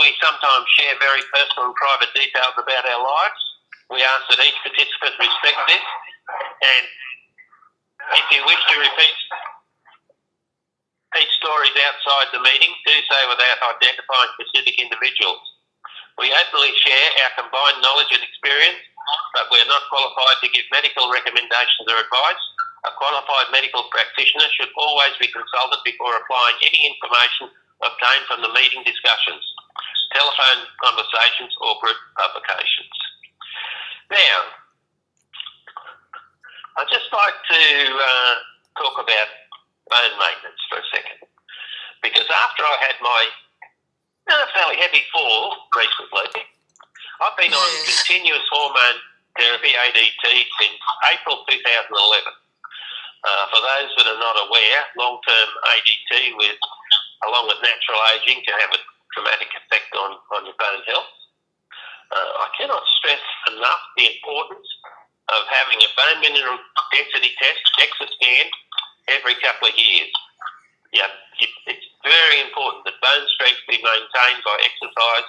we sometimes share very personal and private details about our lives, we ask that each participant respect this, and if you wish to repeat each stories outside the meeting, do so without identifying specific individuals. We openly share our combined knowledge and experience, but we're not qualified to give medical recommendations or advice. A qualified medical practitioner should always be consulted before applying any information obtained from the meeting discussions, telephone conversations or group publications. Now, I'd just like to talk about bone maintenance for a second, because after I had my fairly heavy fall recently, I've been on continuous hormone therapy, ADT, since April 2011. For those that are not aware, long-term ADT along with natural ageing can have a dramatic effect on your bone health. I cannot stress enough the importance of having a bone mineral density test, DEXA scan, every couple of years. Yeah, it's very important that bone strength be maintained by exercise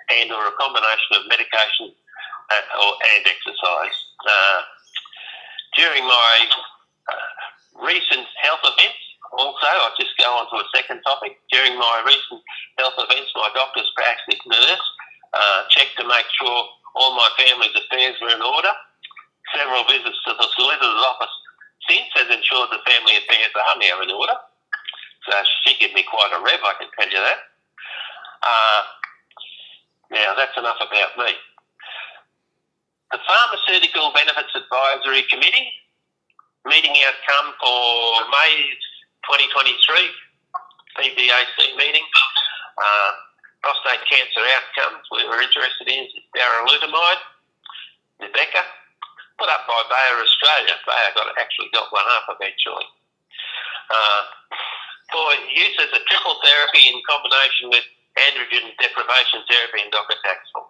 and or a combination of medication and exercise. During my recent health events, also, I'll just go on to a second topic. During my recent health events, my doctor's practice nurse checked to make sure all my family's affairs were in order. Several visits to the solicitor's office since has ensured the family affairs are now in order. So she gave me quite a rev, I can tell you that. Now, that's enough about me. The Pharmaceutical Benefits Advisory Committee, meeting outcome for May 2023, PBAC meeting. Prostate cancer outcomes we were interested in is darolutamide, Rebecca, put up by Bayer Australia. Bayer actually got one up eventually. For use as a triple therapy in combination with androgen deprivation therapy and docetaxel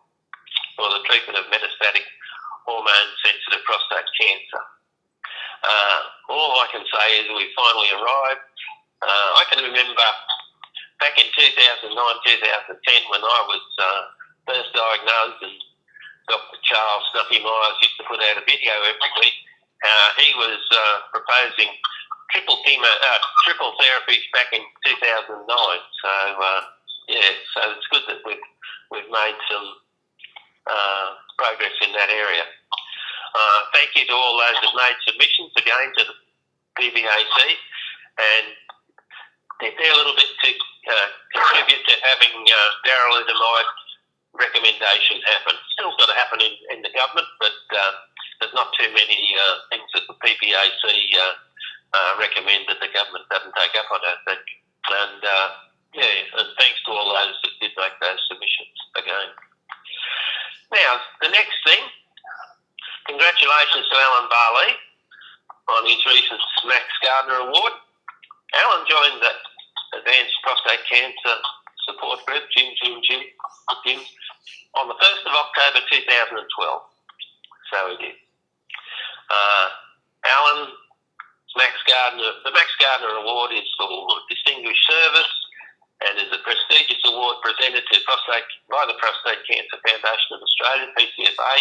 for the treatment of metastatic hormone-sensitive prostate cancer. All I can say is we finally arrived. I can remember back in 2009, 2010 when I was first diagnosed, and Dr. Charles Snuffy Myers used to put out a video every week. He was proposing triple therapies back in 2009. So so it's good that we've made some progress in that area. Thank you to all those that made submissions again to the PBAC, and they're a little bit to contribute to having darolutamide recommendation happen. Still got to happen in the government, but there's not too many things that the PBAC recommend that the government doesn't take up, I don't think. And and thanks to all those that did make those submissions again. Now, the next thing, congratulations to Alan Barlee on his recent Max Gardner Award. Alan joined the Advanced Prostate Cancer Support Group, Jim, on the 1st of October 2012. So he did. Alan, the Max Gardner Award is for distinguished service and is a prestigious award presented by the Prostate Cancer Foundation of Australia, PSMA,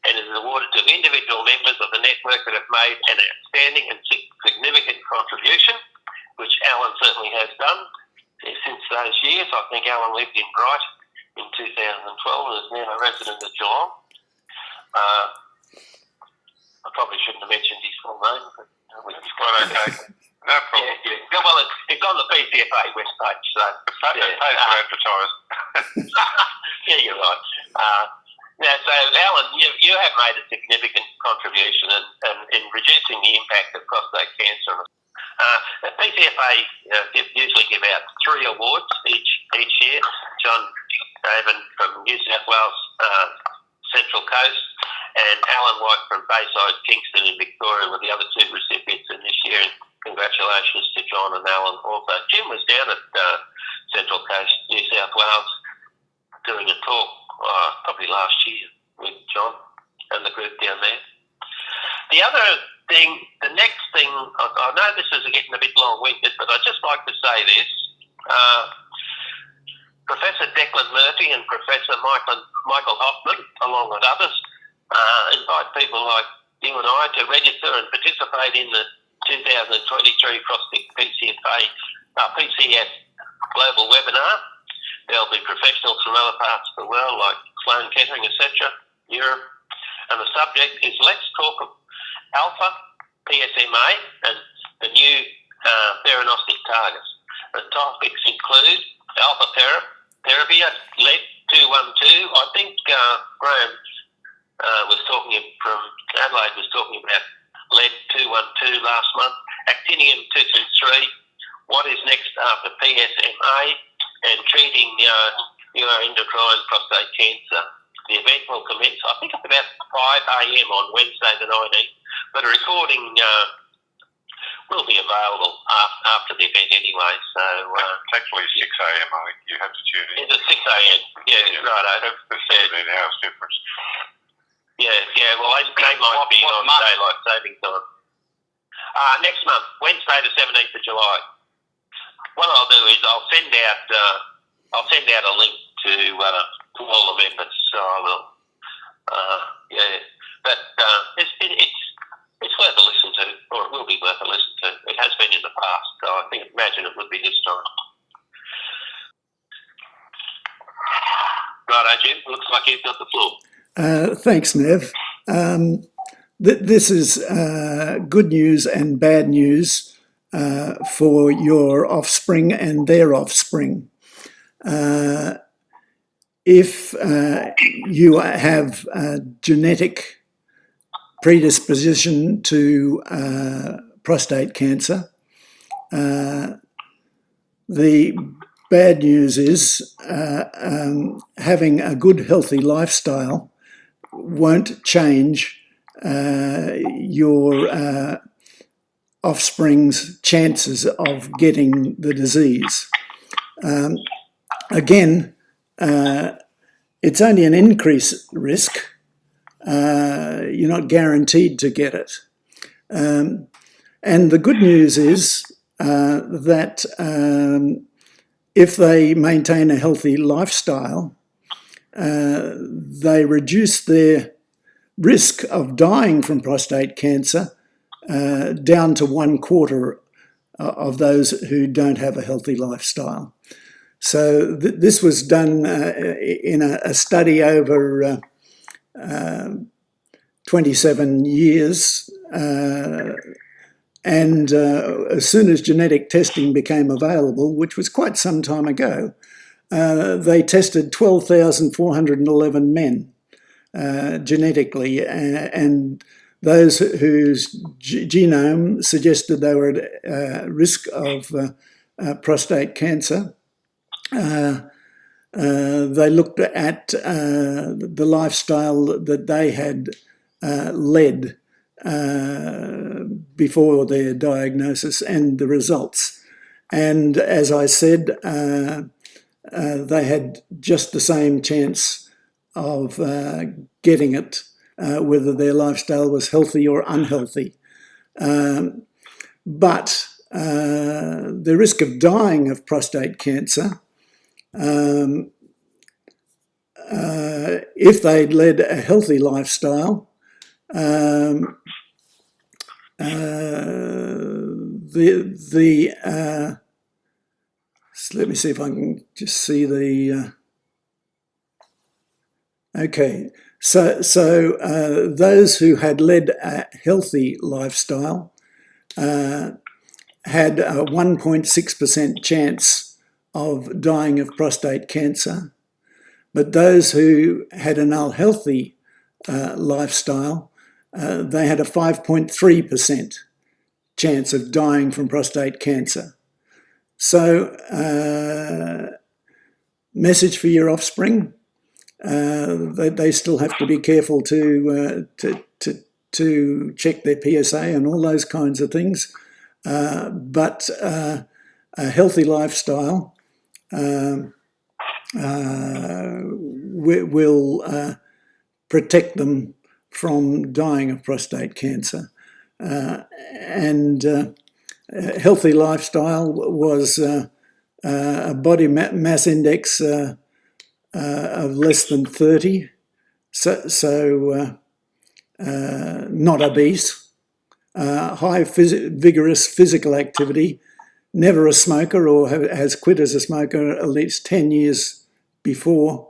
and is awarded to individual members of the network that have made an outstanding and significant contribution, which Alan certainly has done since those years. I think Alan lived in Bright in 2012 and is now a resident of Geelong. I probably shouldn't have mentioned his full name, but it's quite okay. No problem. Yeah. Well, it's on the PCFA webpage, so advertised. Yeah, you're right. Now, so Alan, you have made a significant contribution in reducing the impact of prostate cancer. The PCFA usually give out 3 awards each year. John David from New South Wales Central Coast and Alan White from Bayside, Kingston in Victoria were the other 2 recipients in this year. And congratulations to John and Alan also. Jim was down at Central Coast, New South Wales, doing a talk probably last year with John and the group down there. The next thing, I know this is getting a bit long-winded, but I'd just like to say this. Professor Declan Murphy and Professor Michael Hoffman, along with others, invite people like you and I to register and participate in the 2023 Prostate PCS Global Webinar. There'll be professionals from other parts of the world like Sloan Kettering, etc., Europe. And the subject is Let's Talk Alpha, PSMA, and the new theranostic targets. The topics include alpha therapy, lead-212. I think Graham was talking from Adelaide was talking about lead-212 last month. Actinium-223. What is next after PSMA? And treating neuroendocrine prostate cancer. The event will commence, I think, at about 5 a.m. on Wednesday the 19th, but a recording will be available after the event anyway. So it's actually 6 a.m. I think you have to tune in. It's at 6 a.m. Yeah, right. There's 17 hours difference. Yeah. Well, they might be on daylight saving time. Next month, Wednesday the 17th of July. What I'll do is I'll send out a link to all the members. So I will. But it's worth a listen to, or it will be worth a listen to. It has been in the past, so I imagine it would be this time. Right, Jim. Looks like you've got the floor. Thanks, Nev. This is good news and bad news for your offspring and their offspring. If you have a genetic predisposition to prostate cancer, the bad news is having a good, healthy lifestyle won't change your offspring's chances of getting the disease. Again, it's only an increased risk. You're not guaranteed to get it. And the good news is that if they maintain a healthy lifestyle, they reduce their risk of dying from prostate cancer down to 1/4 of those who don't have a healthy lifestyle. So this was done in a study over 27 years. And as soon as genetic testing became available, which was quite some time ago, they tested 12,411 men genetically, and those whose genome suggested they were at risk of prostate cancer. They looked at the lifestyle that they had led before their diagnosis and the results. And as I said, they had just the same chance of getting it, whether their lifestyle was healthy or unhealthy. But the risk of dying of prostate cancer, if they'd led a healthy lifestyle, let me see if I can just see the. Okay, so those who had led a healthy lifestyle had a 1.6% chance of dying of prostate cancer, but those who had an unhealthy lifestyle, they had a 5.3% chance of dying from prostate cancer. So, message for your offspring: they still have to be careful to check their PSA and all those kinds of things. But a healthy lifestyle will protect them from dying of prostate cancer. And a healthy lifestyle was a body mass index of less than 30, so not obese, high vigorous physical activity, never a smoker or has quit as a smoker at least 10 years before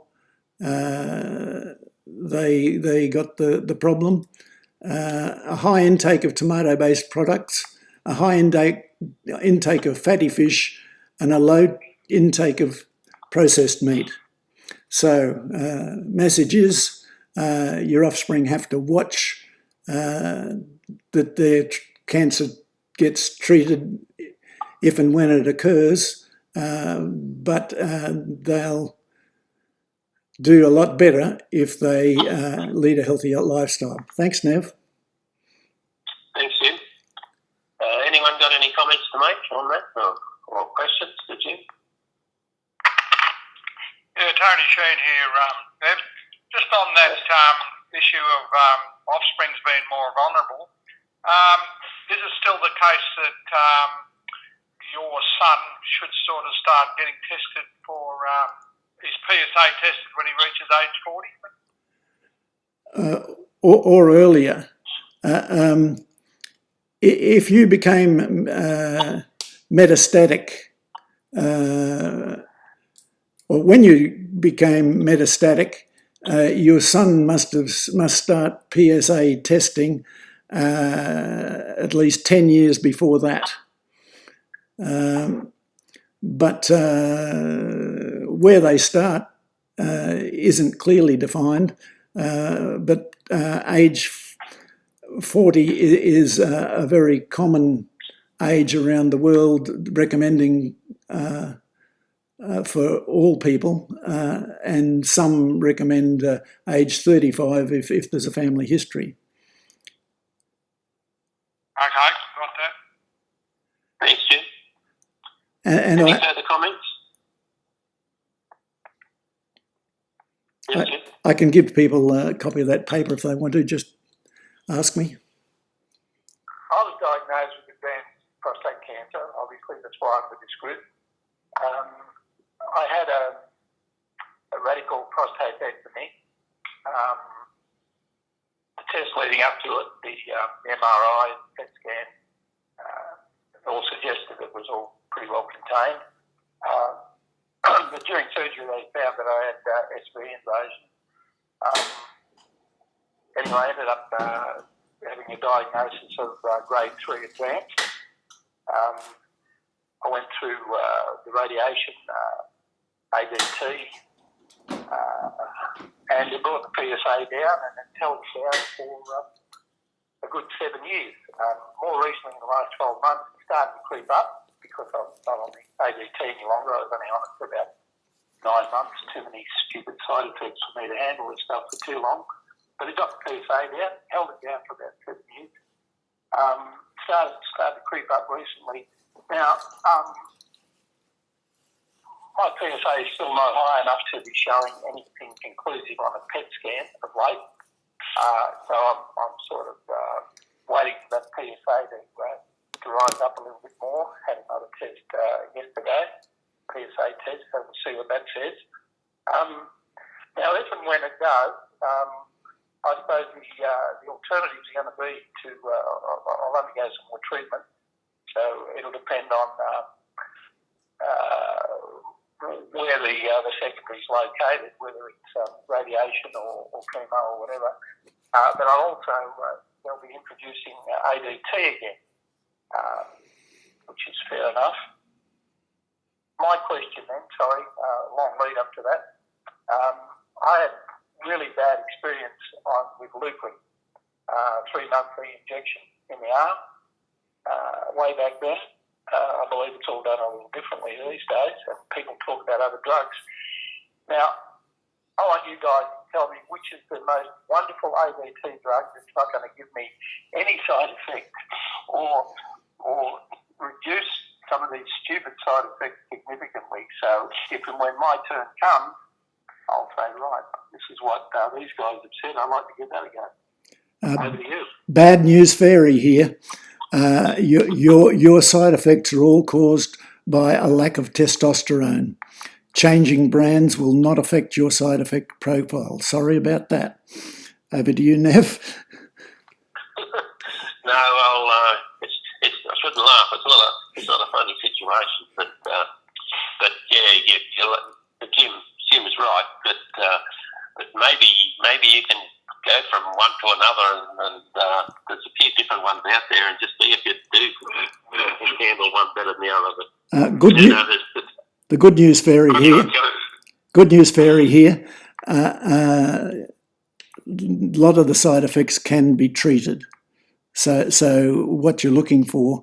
they got the problem, a high intake of tomato-based products, a high intake of fatty fish, and a low intake of processed meat. So, message is your offspring have to watch that their cancer gets treated if and when it occurs, but they'll do a lot better if they lead a healthier lifestyle. Thanks, Nev. Thanks, Jim. Anyone got any comments to make on that or questions for Jim? Yeah, Tony Sheen here, Nev. Just on that issue of offspring's being more vulnerable, is it still the case that your son should sort of start getting tested for his PSA tested when he reaches age 40? Or earlier. If you became metastatic, or when you became metastatic, your son must start PSA testing at least 10 years before that. But where they start isn't clearly defined, but age 40 is a very common age around the world, recommending for all people, and some recommend age 35 if there's a family history. Okay, got that. Thanks, Jim. And Any further comments? Yes, Jim. I can give people a copy of that paper if they want to. Just ask me. I was diagnosed with advanced prostate cancer. Obviously, that's why I'm with this group. I had a radical prostatectomy. The test leading up to it, the MRI, PET scan, all suggested it was all pretty well contained. But during surgery, they found that I had SV invasion. Anyway, I ended up having a diagnosis of grade 3 advanced. I went through the radiation, ADT, and it brought the PSA down and it held it down for a good 7 years. More recently, in the last 12 months, it started to creep up because I was not on the ADT any longer. I was only on it for about 9 months. Too many stupid side effects for me to handle this stuff for too long. But it got the PSA down, held it down for about 7 years. Started to creep up recently. Now, my PSA is still not high enough to be showing anything conclusive on a PET scan of late. So I'm sort of waiting for that PSA to rise up a little bit more. Had another test yesterday, PSA test, so we'll see what that says. Now, if and when it does, I suppose the alternatives are going to be to I'll undergo some more treatment. So it'll depend on where the secondary is located, whether it's radiation or chemo or whatever. But I'll also they'll be introducing ADT again, which is fair enough. My question then, long lead up to that. I had really bad experience with Luprin, 3-monthly injection in the arm. Way back then, I believe it's all done a little differently these days, and people talk about other drugs. Now, I want you guys to tell me which is the most wonderful ADT drug that's not going to give me any side effects or reduce some of these stupid side effects significantly. So if and when my turn comes, I'll say, right, this is what these guys have said. I'd like to give that a go. Over to you. Bad news fairy here. Your side effects are all caused by a lack of testosterone. Changing brands will not affect your side effect profile. Sorry about that. Over to you, Nev. No, well, I shouldn't laugh. It's not a funny situation, but yeah, Jim is right. But maybe you can go from one to another, and there's a few different ones out there, and just see if you do handle one better than the other. But the good news fairy here. Good news fairy here. A lot of the side effects can be treated. So what you're looking for,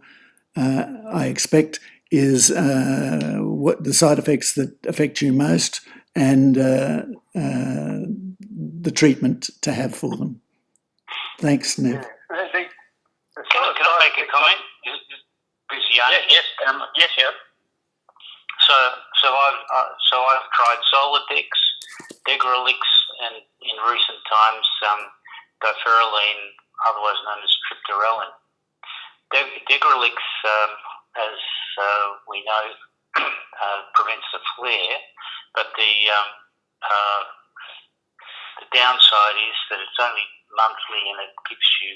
I expect, is what the side effects that affect you most, and the treatment to have for them. Thanks, Nev. Can I make a comment? This is Janis. Yes, yeah. So I've tried Zoladex, Degrelix, and in recent times diphereline, otherwise known as Triptorelin. Degrelix, as we know, prevents the flare, but the downside is that it's only monthly, and it gives you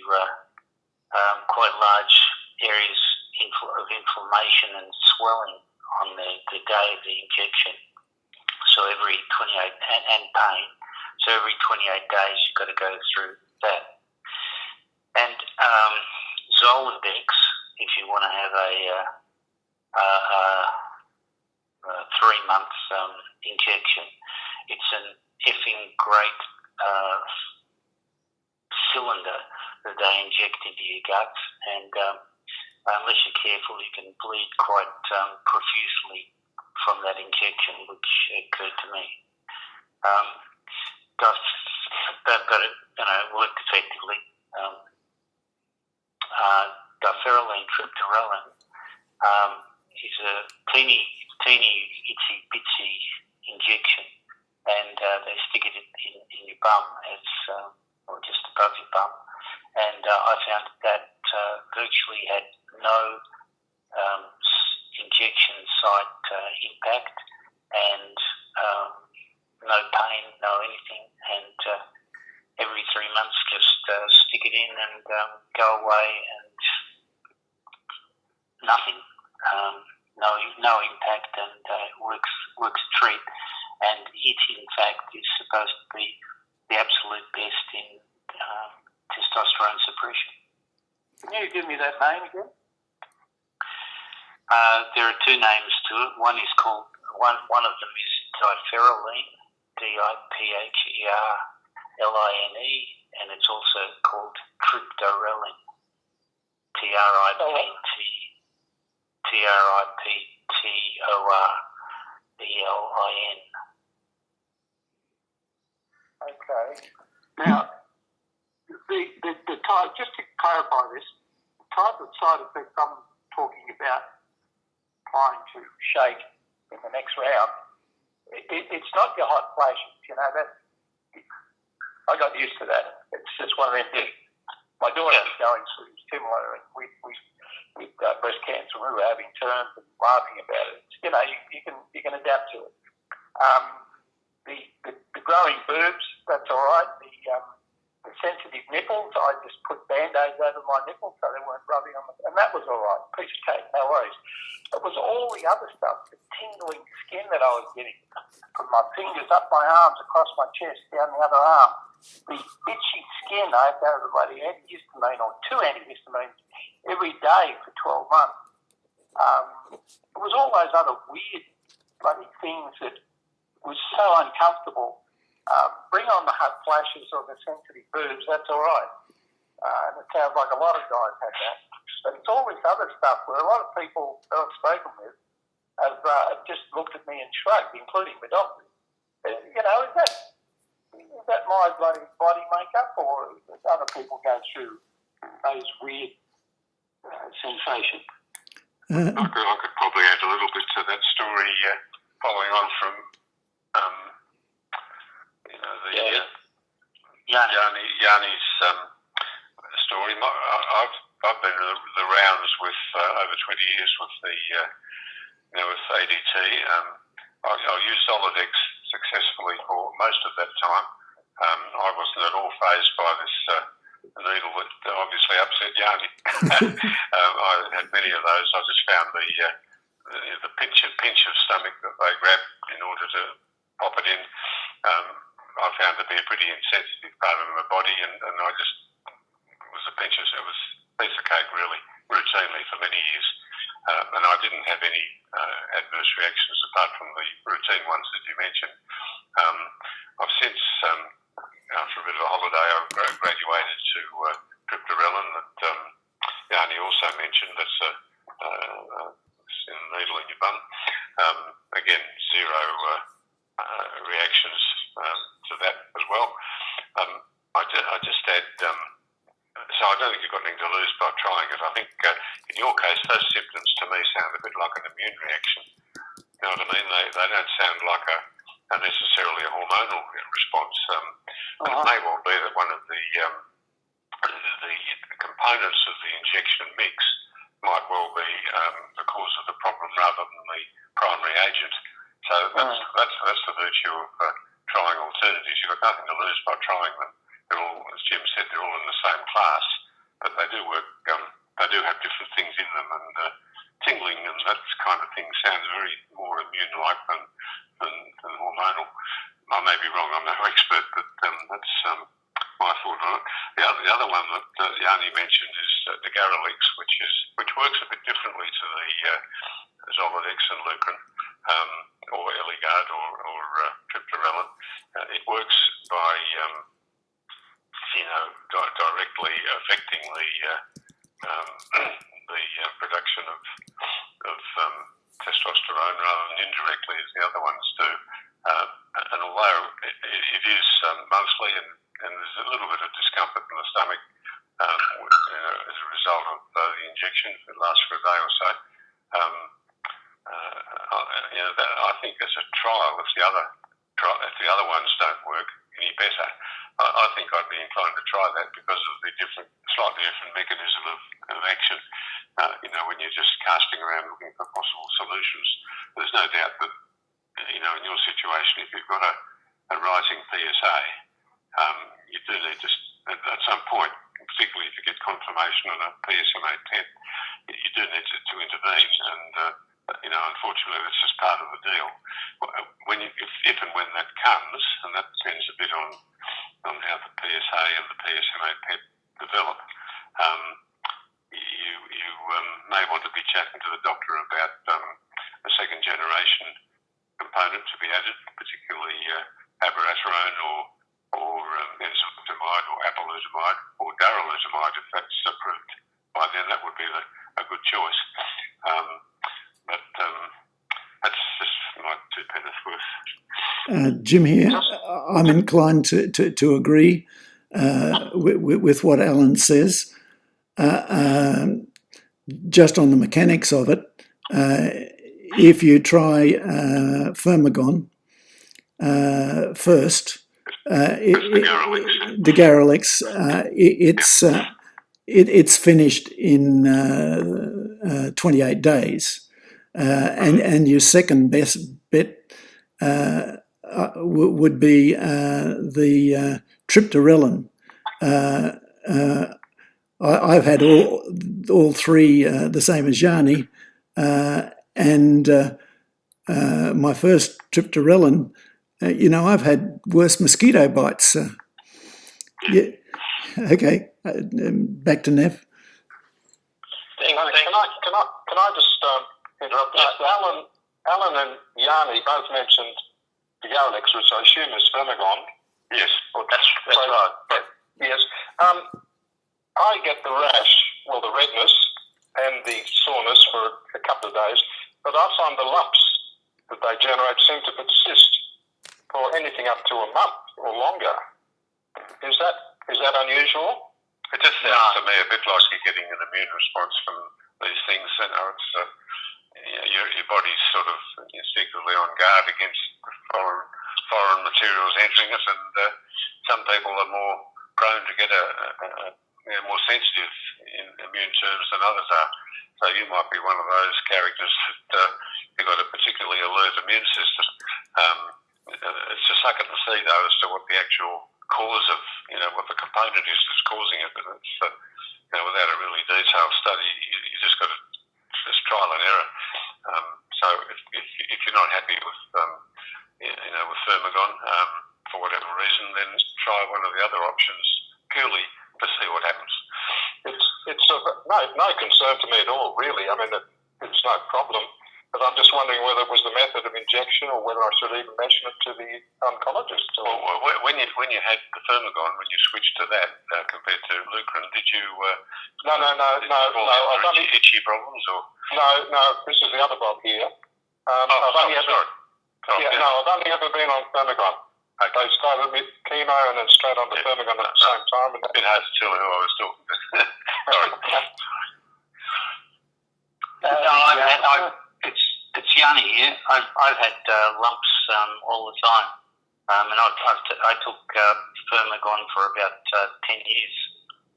quite large areas of inflammation and swelling on the day of the injection. So every 28 and pain. So every 28 days you've got to go through that. And Zoladex, if you want to have a 3-month injection, it's an effing great cylinder that they inject into your guts, and unless you're careful, you can bleed quite profusely from that injection, which occurred to me. But it worked effectively. Diphereline Triptorelin is a teeny itsy bitsy injection, and they stick it in your bum, or just above your bum, and I found that virtually had no injection site impact, and no pain, no anything, and every 3 months just stick it in and go away, and nothing, no impact, and works a treat, and it in fact is supposed to be the absolute best in testosterone suppression. Can you give me that name again? There are 2 names to it. One is called one of them is diphereline, Diphereline, and it's also called Triptorelin, Triptorelin. Okay. Now, the type, just to clarify this, the type of side effect I'm talking about trying to shake in the next round, it's not your hot flashes, that I got used to that. It's just one of them things. My daughter was going through similar, and with breast cancer, we were having terms and laughing about it. You can adapt to it. The growing boobs, that's all right. The sensitive nipples, I just put Band-Aids over my nipples so they weren't rubbing on them, and that was all right. Piece of cake, no worries. It was all the other stuff, the tingling skin that I was getting from my fingers up my arms, across my chest, down the other arm. The itchy skin, I had to have a bloody antihistamine or 2 antihistamines every day for 12 months. It was all those other weird bloody things that was so uncomfortable. Bring on the hot flashes or the sensitive boobs, that's all right. And it sounds like a lot of guys had that. But it's all this other stuff where a lot of people that I've spoken with have just looked at me and shrugged, including the doctor. Is that my bloody body makeup, or does other people go through those weird sensations? I could probably add a little bit to that story, following on from Janis' story. I've been the rounds with over 20 years with the with ADT. I used Zoladex successfully for most of that time. I wasn't at all fazed by this needle that obviously upset Jani. I had many of those. I just found the pinch of stomach that they grab in order to pop it in. I found to be a pretty insensitive part of my body, and I just was a piece of cake really routinely for many years, and I didn't have any adverse reactions apart from the routine ones that you mentioned. I've since, after a bit of a holiday, I've graduated to Triptorelin that Jani also mentioned. That's a needle in your bum. Again, zero reactions to that as well. I just had, so I don't think you've got anything to lose by trying it. I think in your case, those symptoms to me sound a bit like an immune reaction. You know what I mean? They don't sound like a necessarily a hormonal response. And it may well be that one of the components of the injection mix might well be the cause of the problem rather than the primary agent. So that's the virtue of trying alternatives. You've got nothing to lose by trying them. They're all, as Jim said, they're all in the same class, but they do work. They do have different things in them, and tingling and that kind of thing sounds very more immune-like than hormonal. I may be wrong. I'm no expert, but that's my thought on it. The other one that Jani mentioned is Digarelix, which works a bit differently to the Zoladex and Lucrin, or Eligard or Triptorelin. It works by directly affecting the production of testosterone rather than indirectly as the other ones do. And although it is monthly and there's a little bit of discomfort in the stomach as a result of the injection, it lasts for a day or so. I think as a trial, if the other ones don't work any better, I think I'd be inclined to try that because of the slightly different mechanism of action. When you're just casting around looking for possible solutions, there's no doubt that in your situation, if you've got a rising PSA, you do need to at some point, particularly if you get confirmation on a PSMA PET, you do need to intervene, and unfortunately that's just part of the deal. If and when that comes, and that depends a bit on how the PSA and the PSMA PET develop, you may want to be chatting to the doctor about a second generation component to be added, particularly abiraterone or enzalutamide or apalutamide or darolutamide if that's approved by then. That would be a good choice. But that's just my 2 pennies worth. Jim here, I'm inclined to agree with what Alan says. Just on the mechanics of it, if you try Firmagon first, Digarelix, it's finished in 28 days. And your second best bet would be the Triptorelin. I've had all three the same as Jani, and my first Triptorelin, I've had worse mosquito bites. Yeah. Okay, back to Nev. Can I just interrupt? Alan and Jani both mentioned Digarelix, which I assume is Firmagon. Yes, That's right. Yes. I get the rash, the redness and the soreness for a couple of days, but I find the lumps that they generate seem to persist for anything up to a month or longer. Is that unusual? It just sounds to me a bit like you're getting an immune response from these things. It's your body's sort of instinctively on guard against foreign materials entering it, and some people are more prone to get more sensitive in immune terms than others are. So you might be one of those characters that you've got a particularly alert immune system. It's a suck and see though as to what the actual cause of, what the component is that's causing it. But it's, without a really detailed study, you just got to just trial and error. So if you're not happy with, with Firmagon, for whatever reason, then try one of the other options purely to see what happens. It's no concern to me at all, really. I mean, it's no problem. But I'm just wondering whether it was the method of injection or whether I should even mention it to the oncologist. Well, when you had the Firmagon, when you switched to that compared to Lucrin, did you? No. Itchy problems or? No. This is the other Bob here. I've only ever been on Firmagon. Okay. They started with chemo and then straight on to Firmagon at the same time. It's a bit hard to tell who I was talking to. Sorry. It's Yanni here. I've had lumps all the time, and I took Firmagon for about 10 years,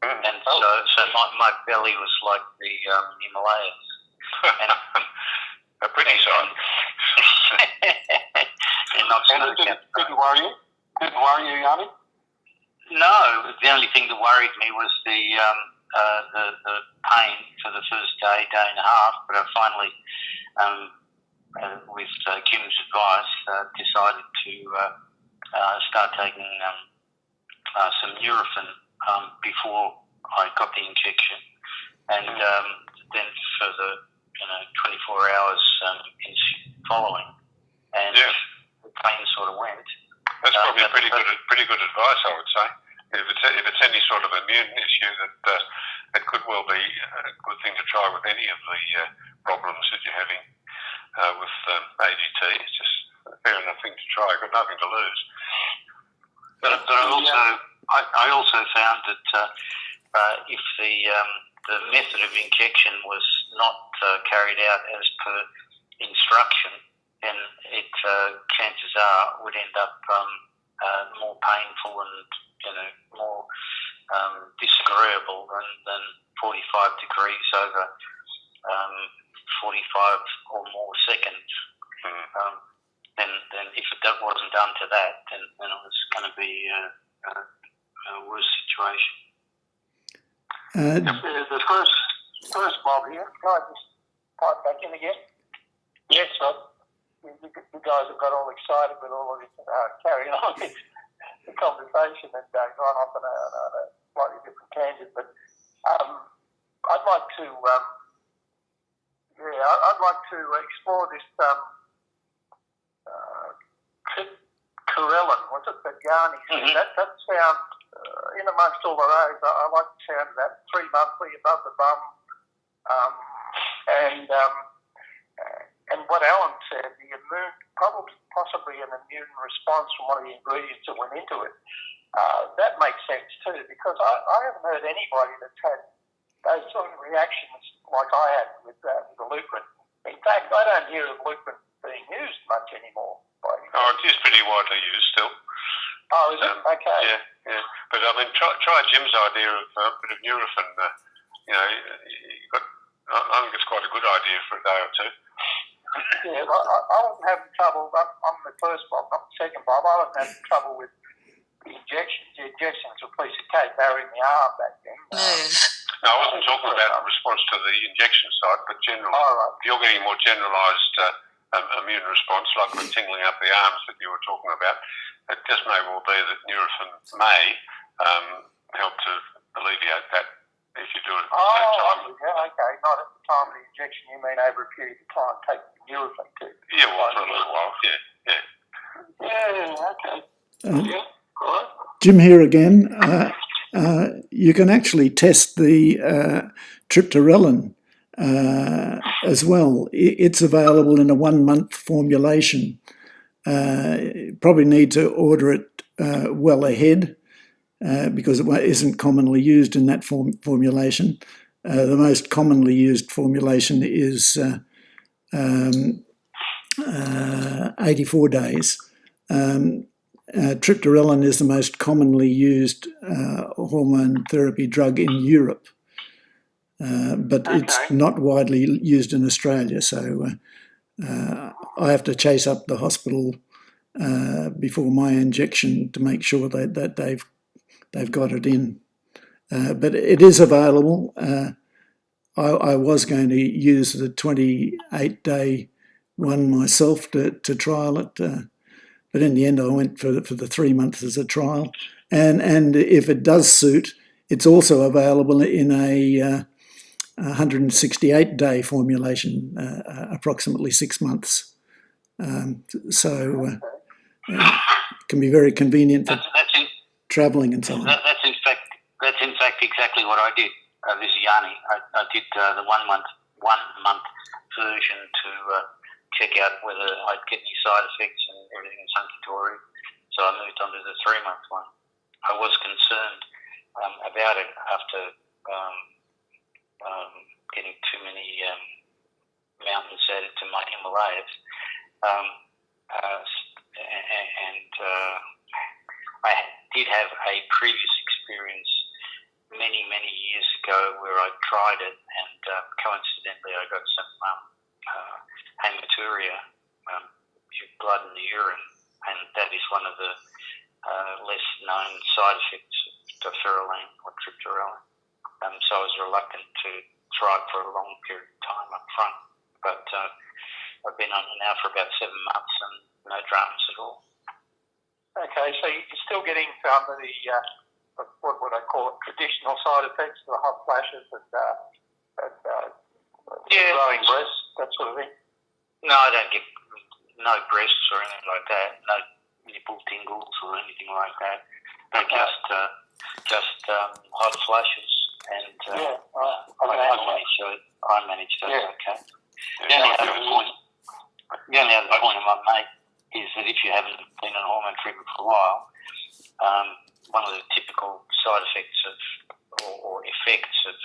and so my belly was like the Himalayas. And, a pretty sign. and not and it didn't worry you? Didn't worry you, Yanni? No, the only thing that worried me was the pain for the first day and a half, but I finally, with Kim's advice, decided to start taking some Nurofen before I got the injection, and then for the 24 hours following, and the pain sort of went. That's probably pretty good advice, I would say. If it's any sort of immune issue, that it could well be a good thing to try with any of the problems that you're having with ADT. It's just a fair enough thing to try. Got nothing to lose. But I also found that if the method of injection was not carried out as per instruction, then it chances are would end up more painful and more disagreeable than 45 degrees over 45 or more seconds. Then if it wasn't done to that, then it was going to be a worse situation. The first Bob here. Can I just pipe back in again? Yes, Rob. You guys have got all excited with all of this carrying on the conversation and gone off on a slightly different tangent. But I'd like to, I'd like to explore this Triptorelin. Was it that Janis? Mm-hmm. That sounds in amongst all the rows. I like the sound of that. 3 monthly above the bum, and what Alan said, the immune, possibly an immune response from one of the ingredients that went into it. That makes sense too, because I haven't heard anybody that's had those sort of reactions like I had with the Lucrin. In fact, I don't hear of Lucrin being used much anymore. It is pretty widely used still. Oh, is it? Okay. Yeah. But I mean, try Jim's idea of a bit of Nurofen. I think it's quite a good idea for a day or two. Yeah, I wasn't having trouble. I'm the first Bob, not the second Bob. I wasn't having trouble with the injections. The injections were a piece of cake. They were in the arm back then. No, I wasn't talking about the response to the injection side, but generally, if you're getting more generalised immune response, like with tingling up the arms that you were talking about, it just may well be that Nurofen may help to alleviate that if you do it at the same time. Yeah, okay. Not at the time of the injection, you mean over a period of time, take the Nurofen too. Yeah, well, for a little while, yeah. Yeah, okay. Yeah, all right. Jim here again. You can actually test the Triptorelin as well. It's available in a 1-month formulation. You probably need to order it well ahead because it isn't commonly used in that formulation. The most commonly used formulation is 84 days. Triptorelin is the most commonly used hormone therapy drug in Europe, but it's not widely used in Australia. So I have to chase up the hospital before my injection to make sure that they've got it in. But it is available. I was going to use the 28-day one myself to trial it, but in the end I went for the 3 months as a trial. And if it does suit, it's also available in a 168-day formulation, approximately 6 months. So it can be very convenient for travelling and so on. That's in fact exactly what I did. This is Yanni. I did the 1 month version to check out whether I'd get any side effects and everything is hunky-dory. So I moved on to the 3 month one. I was concerned about it after getting too many mountains added to my Himalayas. I did have a previous experience many years ago where I tried it, and coincidentally I got some hematuria, blood in the urine, and that is one of the less known side effects of diphereline or Triptorelin. So I was reluctant to try it for a long period of time up front, but I've been on it now for about 7 months and no dramas at all. Okay, so you're still getting some of the, what would I call it, traditional side effects, the hot flashes and growing breasts, that sort of thing? No, I don't get no breasts or anything like that, no nipple tingles or anything like that. They're just hot flashes, and I manage those okay. The only other point I might make is that if you haven't been on hormone treatment for a while, one of the typical side effects or effects of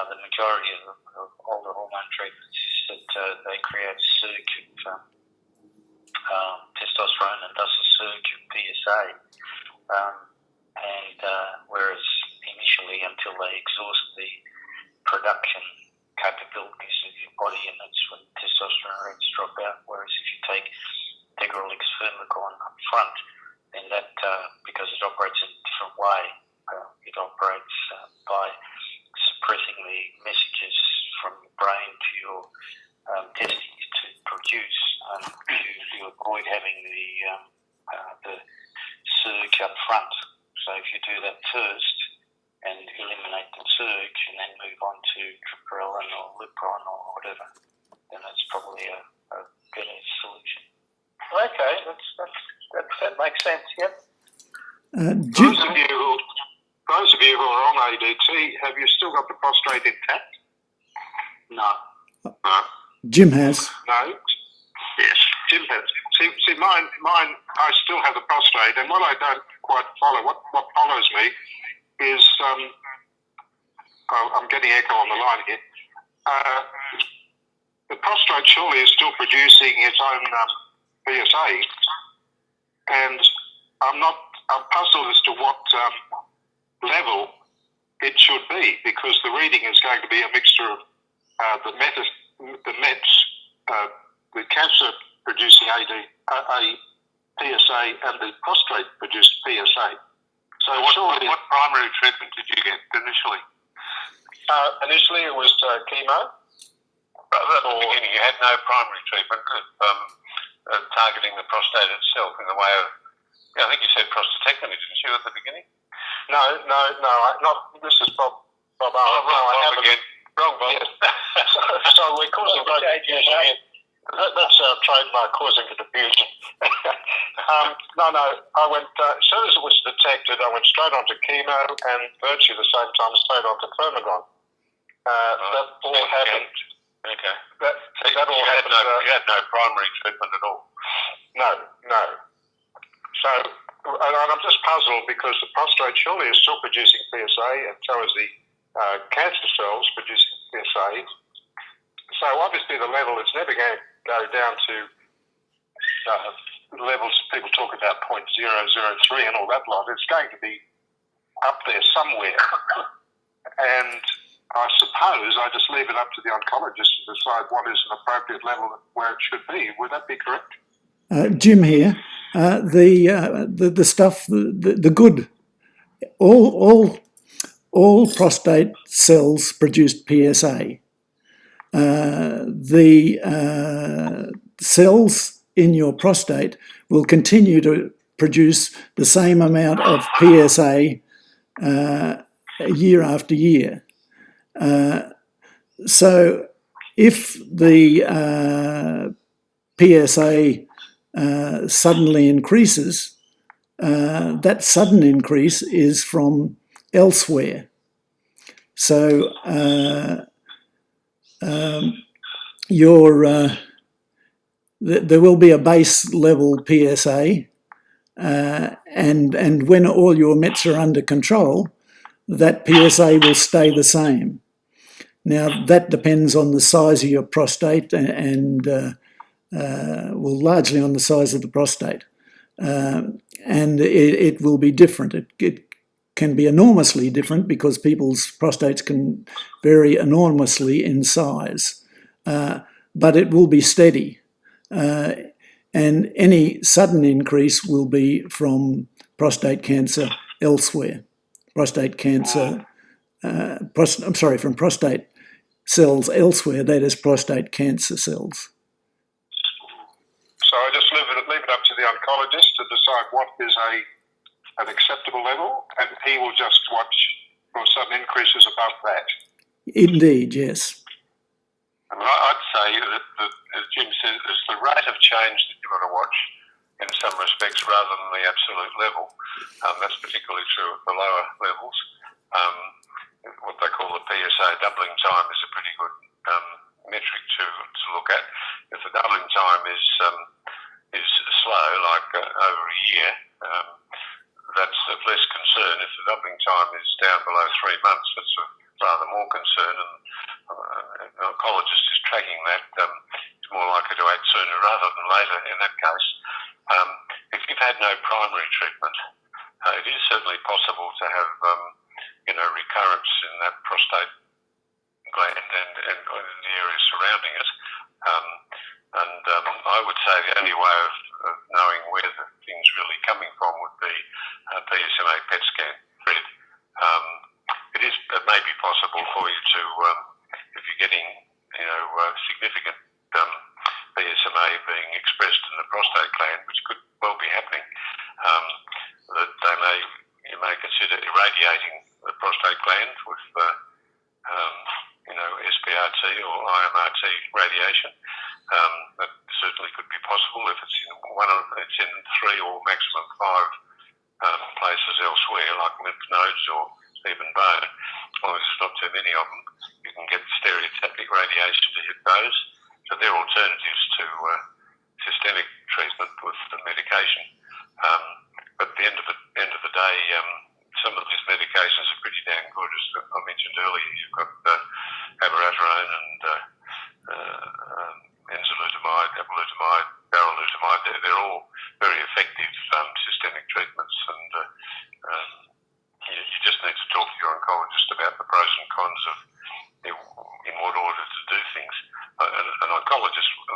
the majority of older hormone treatments is that they create a surge of testosterone and thus a surge of PSA. Whereas initially, until they exhaust the production capabilities of your body, and that's when testosterone rates drop out. Whereas if you take diphereline up front, then that, because it operates in a different way, it operates by suppressing the messages from your brain to your testes to produce. You avoid having the surge up front. So if you do that first and eliminate the surge and then move on to Triptorelin or Lupron or whatever, then that's probably a better solution. Okay, that makes sense, yep. Those of you who are on ADT, have you still got the prostate intact? No. No. Jim has. No? Yes, Jim has. See, mine, I still have the prostate, and what I don't quite follow, what follows me is, I'm getting echo on the line here, the prostate surely is still producing its own PSA, and I'm puzzled as to what level it should be, because the reading is going to be a mixture of the cancer-producing PSA and the prostate-produced PSA. So what primary treatment did you get initially? Initially it was chemo. At the beginning you had no primary treatment of targeting the prostate itself in the way of, I think you said prostatectomy, didn't you, at the beginning? No, this is Bob. I haven't. Again. Wrong, Bob. Yes. so we're causing great confusion here. That's our trademark, causing confusion. No, I went, as soon as it was detected, I went straight on to chemo and virtually the same time straight on to Thermodon. That all happened. Okay. That all happened. You had no primary treatment at all? No. So, and I'm just puzzled because the prostate surely is still producing PSA, and so is the cancer cells producing PSA. So obviously the level is never going to go down to levels people talk about 0.003 and all that lot. It's going to be up there somewhere. And I suppose I just leave it up to the oncologist to decide what is an appropriate level where it should be. Would that be correct? Jim here. The stuff, the good, all prostate cells produce PSA. The cells in your prostate will continue to produce the same amount of PSA year after year. So if the PSA suddenly increases, that sudden increase is from elsewhere. So there will be a base level PSA, and when all your mets are under control, that PSA will stay the same. Now, that depends on the size of your prostate and largely on the size of the prostate. And it will be different. It can be enormously different because people's prostates can vary enormously in size. But it will be steady. And any sudden increase will be from prostate cancer elsewhere. From prostate cells elsewhere, that is prostate cancer cells. So I just leave it up to the oncologist to decide what is an acceptable level, and he will just watch for sudden increases above that. Indeed, yes. I mean, I'd say that, as Jim says, it's the rate of change that you've got to watch in some respects rather than the absolute level. That's particularly true at the lower levels. What they call the PSA doubling time is a pretty good metric to look at. If the doubling time is slow, like over a year, that's of less concern. If the doubling time is down below 3 months, that's of rather more concern, and an oncologist is tracking that. It's more likely to act sooner rather than later in that case. If you've had no primary treatment, it is certainly possible to have recurrence in that prostate gland and in the area surrounding it. I would say the only way of knowing where the thing's really coming from would be a PSMA PET scan. It may be possible for you to, if you're getting significant PSMA being expressed in the prostate gland, which could well be happening, that you may consider irradiating the prostate gland with SPRT or IMRT radiation. That certainly could be possible if it's in 3 or maximum 5 places elsewhere, like lymph nodes or even bone. As long as there's not too many of them, you can get stereotactic radiation to hit those. So they're alternatives to systemic treatment with the medication. But at the end of the day, some of these medications are pretty damn good. As I mentioned earlier, you've got abiraterone and enzalutamide, apalutamide, darolutamide. They're all very effective systemic treatments, and you just need to talk to your oncologist about the pros and cons of in what order to do things. A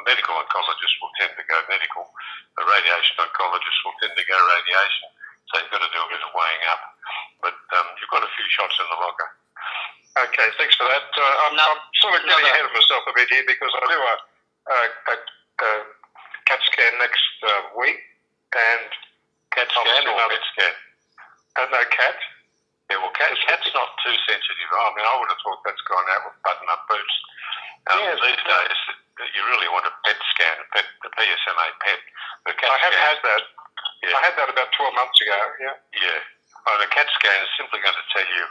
medical oncologist will tend to go medical. A radiation oncologist will tend to go radiation. So you've got to do a bit of weighing up. But you've got a few shots in the locker. Okay, thanks for that. I'm sort of getting ahead of myself a bit here because I do a CAT scan next week. And CAT scan or PET scan? No, CAT. Yeah, well, CAT's not too sensitive. I mean, I would have thought that's gone out with button-up boots. These days, you really want a PET scan, the PSMA PET. The CAT I have scan, had that. Yeah. I had that about 12 months ago, yeah. Yeah. Well, the CAT scan is simply going to tell you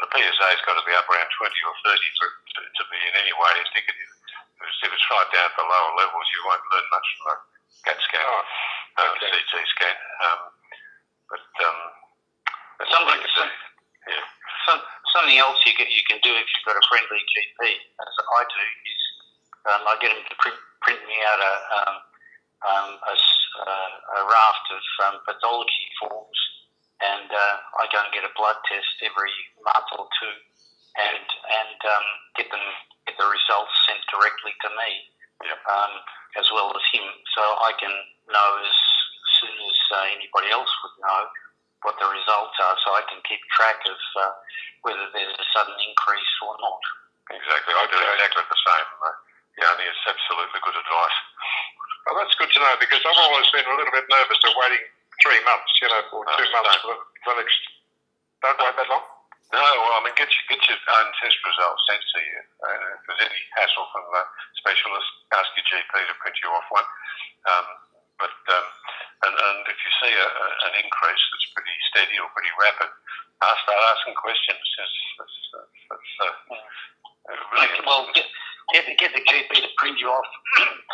the PSA has got to be up around 20 or 30 to be in any way indicative. If it's right down at the lower levels, you won't learn much from a CAT scan or CT scan. Something else you can do if you've got a friendly GP, as I do, is I get them to print me out a raft of pathology forms, and I go and get a blood test every month or two, and get the results sent directly to me, as well as him, so I can know as soon as anybody else would know what the results are, so I can keep track of whether there's a sudden increase or not. Exactly. I do exactly the same. Jani, it's absolutely good advice. Well, that's good to know, because I've always been a little bit nervous of waiting 3 months, or 2 months for the next. Don't wait that long? No, well, I mean, get your own test results sent to you. If there's any hassle from the specialist, ask your GP to print you off one. And if you see an increase that's pretty steady or pretty rapid, start asking questions. Get the GP to print you off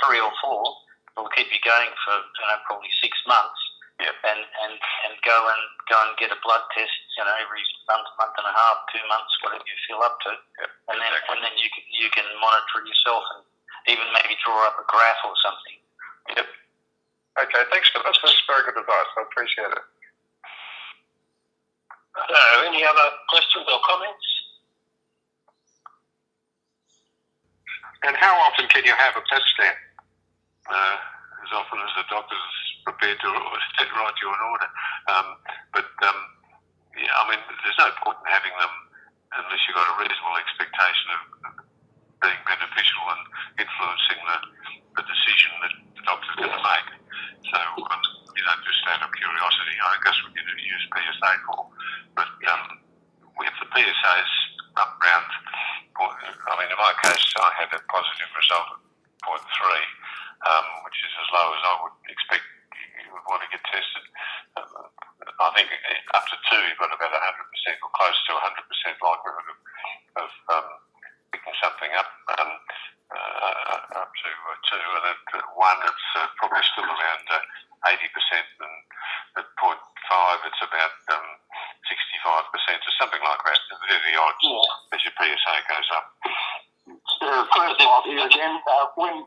3 or 4. It'll keep you going for probably 6 months. Yep. And go and get a blood test, every month and a half, 2 months, whatever you feel up to. Yep, and then you can monitor yourself and even maybe draw up a graph or something. Yep. Okay, thanks for that. That's very good advice. I appreciate it. Any other questions or comments? And how often can you have a PET scan? As often as the doctor's prepared to write you an order. There's no point in having them unless you've got a reasonable expectation of being beneficial and influencing the decision that the doctor's going to make. So, just out of curiosity, I think that's what you use PSA for. But if the PSA's up around, in my case, I had a positive result at 0.3, which is as low as I would expect you would want to get tested. I think up to 2, you've got about 100% or close to 100% likelihood of picking something up. Up to 2, and at 1, it's probably still around 80%, and at 0.5, it's about 65% or something like that. They're the odds as your PSA goes up. First off, here again, when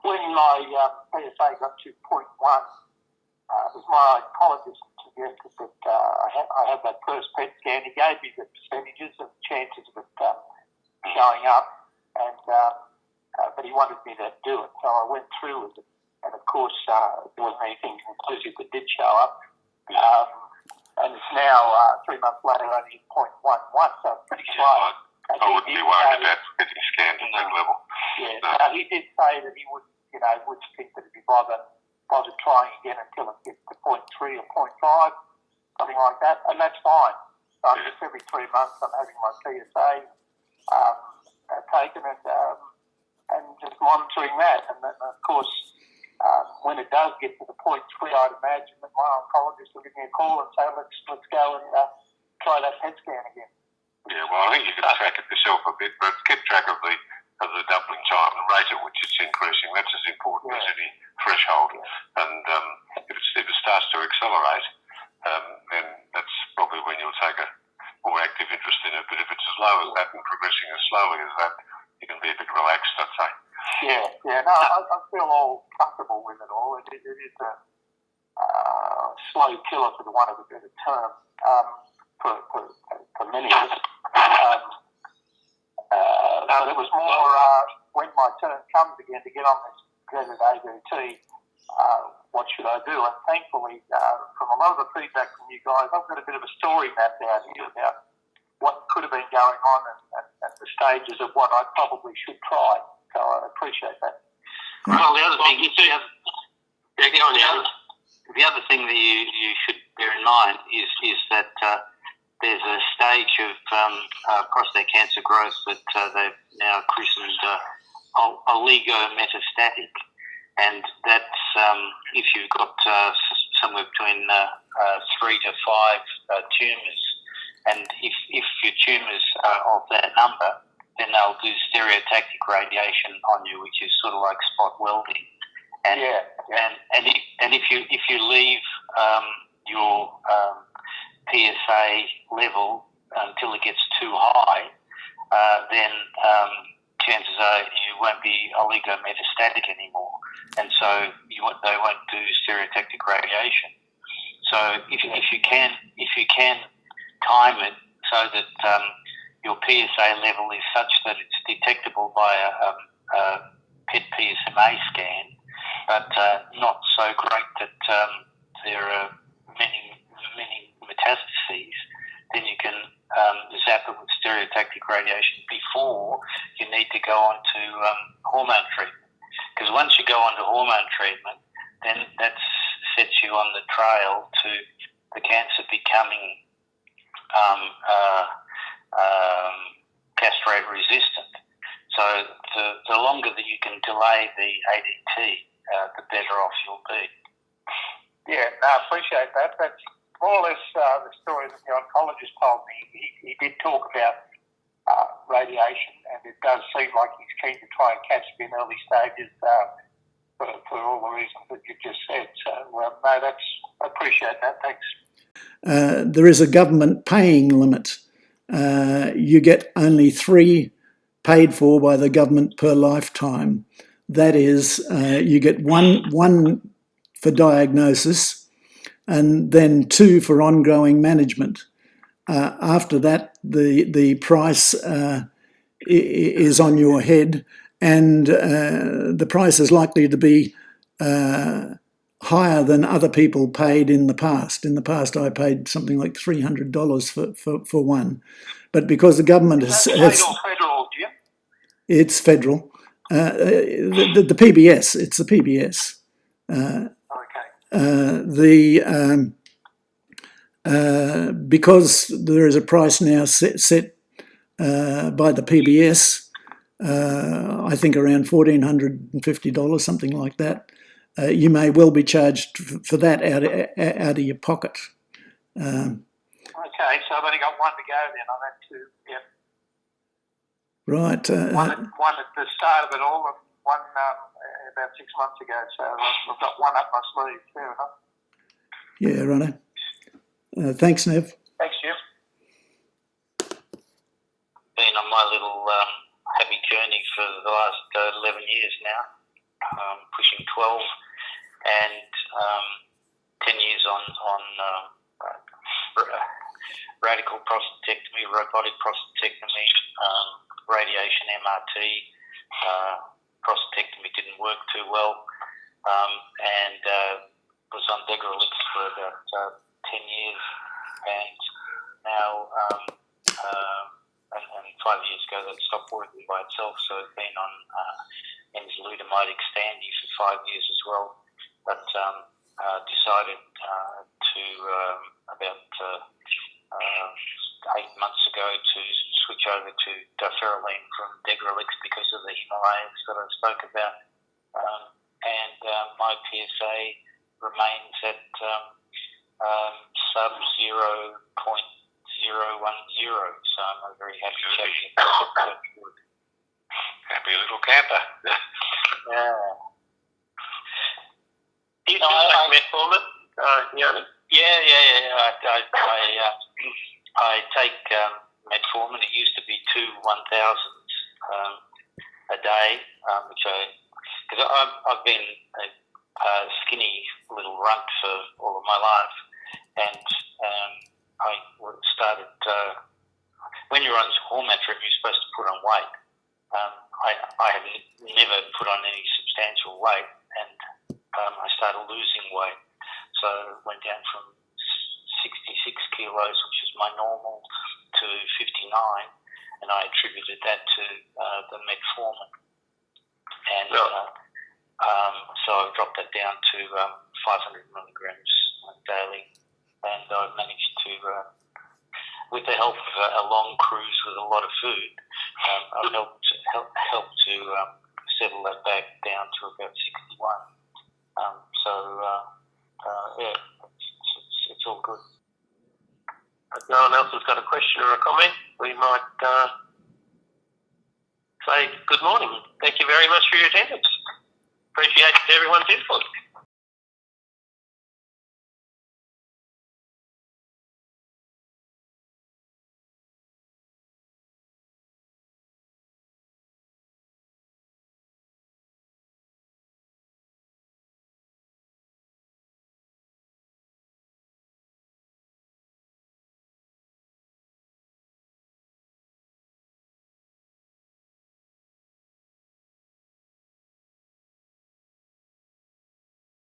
my PSA got to 0.1, it was my oncologist suggested that I had that first PET scan. He gave me the percentages of chances of it showing up, but he wanted me to do it, so I went through with it. And of course, there wasn't anything conclusive that did show up. And it's now 3 months later only 0.11, so it's pretty slow. I wouldn't be worried about getting scanned at that level. Yeah, no. He did say that he wouldn't think that it'd be bothered trying again until it gets to 0.3 or 0.5, something like that, and that's fine. So just every 3 months I'm having my PSA taken and just monitoring that. And then, of course, when it does get to the 0.3, I'd imagine that my oncologist will give me a call and say, let's go and try that PET scan again. Yeah, well, I think you can track it yourself a bit, but keep track of the doubling time, the rate at which it's increasing. That's as important as any threshold. Yeah. And if it starts to accelerate, then that's probably when you'll take a more active interest in it. But if it's as low as that and progressing as slowly as that, you can be a bit relaxed, I'd say. Yeah. No, I feel all comfortable with it all. It is a slow killer, for the want of a better term, for many of us. But it was more when my turn comes again to get on this dreaded ADT, what should I do? And thankfully, from a lot of the feedback from you guys, I've got a bit of a story mapped out here about what could have been going on and the stages of what I probably should try. So I appreciate that. Well, the other thing, the other thing that you should bear in mind is that there's a stage of prostate cancer growth that they've now christened oligometastatic, and that's if you've got somewhere between 3 to 5 tumours, and if your tumours are of that number, then they'll do stereotactic radiation on you, which is sort of like spot welding. And and if you leave your PSA level until it gets too high, then chances are you won't be oligometastatic anymore, and so they won't do stereotactic radiation. So if you can time it so that your PSA level is such that it's detectable by a PET PSMA scan, but not so great that there are many metastases, then you can zap it with stereotactic radiation before you need to go on to hormone treatment. Because once you go on to hormone treatment, then that sets you on the trail to the cancer becoming castrate resistant. So the longer that you can delay the ADT, the better off you'll be. Yeah, no, I appreciate that. That's more or less the story that the oncologist told me. He did talk about radiation, and it does seem like he's keen to try and catch it in early stages for all the reasons that you just said. So, no, I appreciate that. Thanks. There is a government paying limit. You get only 3 paid for by the government per lifetime. That is, you get one for diagnosis and then 2 for ongoing management. After that, the price is on your head, and the price is likely to be higher than other people paid in the past. In the past, I paid something like $300 for one. But because the government has... Is that state or federal, Jim? It's federal. The PBS, it's the PBS. Because there is a price now set by the PBS, I think around $1,450, something like that. You may well be charged for that out of your pocket. Okay, so I've only got one to go then on that too. Yeah. Right. One at the start of it all, and one about 6 months ago. So I've got one up my sleeve. Fair enough. Yeah, righto. Thanks, Nev. Thanks, Jim. Been on my little happy journey for the last 11 years now, pushing 12, and 10 years on radical prostatectomy, robotic prostatectomy, radiation MRT. Prostatectomy didn't work too well, and was on Degrelix for about 10 years, and now and 5 years ago that stopped working by itself, so I've been on enzalutamide Xtandi for 5 years as well, but decided to about 8 months ago to switch over to diphereline from Degrelix because of the Himalayans that I spoke about, and my PSA remains at sub 0.010, so I'm a very happy chappy. Happy little camper. Yeah. Do you like metformin? Yeah. I take metformin. It used to be 2 1,000s a day, because I've been a skinny little runt for all of my life, and I started when you're on hormone treatment, you're supposed to put on weight. I have never put on any substantial weight, and I started losing weight. So went down from 66 kilos, which is my normal, to 59, and I attributed that to the metformin. And so I dropped that down to 500 milligrams daily, and I managed to, with the help of a long cruise with a lot of food, I've helped to settle that back down to about 61. Yeah, it's all good. If no one else has got a question or a comment, we might say good morning. Thank you very much for your attendance. Appreciate everyone's input.